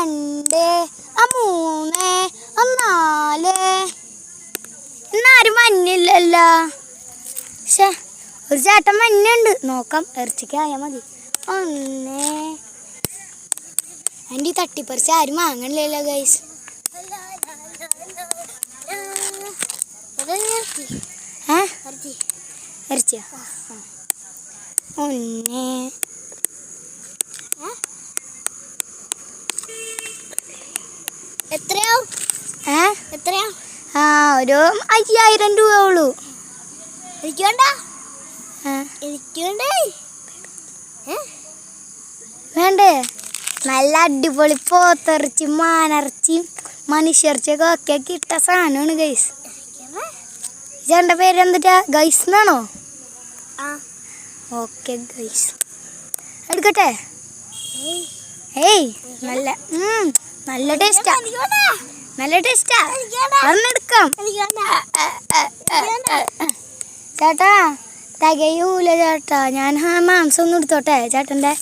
2 3 4 എന്നാരും മഞ്ഞില്ലല്ലോ. പക്ഷേ ഒരു ചേട്ടൻ മഞ്ഞുണ്ട്. നോക്കാം, ഇറച്ചിക്കായാൽ മതി. 1 എൻ്റെ ഈ തട്ടിപ്പറിച്ച് ആരും വാങ്ങണില്ലല്ലോ ഗൈസ്. ഇറച്ചിയാ? 1 എത്രയാവും? എത്രയാ? ഒരു 5000 രൂപ ഉള്ളൂ. എനിക്ക് വേണ്ട. എനിക്ക് വേണ്ടേ? വേണ്ടേ? നല്ല അടിപൊളി പോത്തിറച്ചി, മാനിറച്ചിയും മനുഷ്യർച്ചിയൊക്കെ ഒക്കെ ഇട്ട സാധനമാണ് ഗൈസ്. ചേട്ടൻ്റെ പേര് എന്തിട്ടാ? ഗൈസ് എന്നാണോ? ഓക്കെ ഗൈസ്, എടുക്കട്ടെ. ഏയ് നല്ല നല്ല ടേസ്റ്റാ, നല്ല ടേസ്റ്റാ. അന്നെടുക്കാം ചേട്ടാ. തികയൂല ചേട്ടാ, ഞാൻ മാംസം ഒന്നും എടുത്തോട്ടെ ചേട്ടൻ്റെ.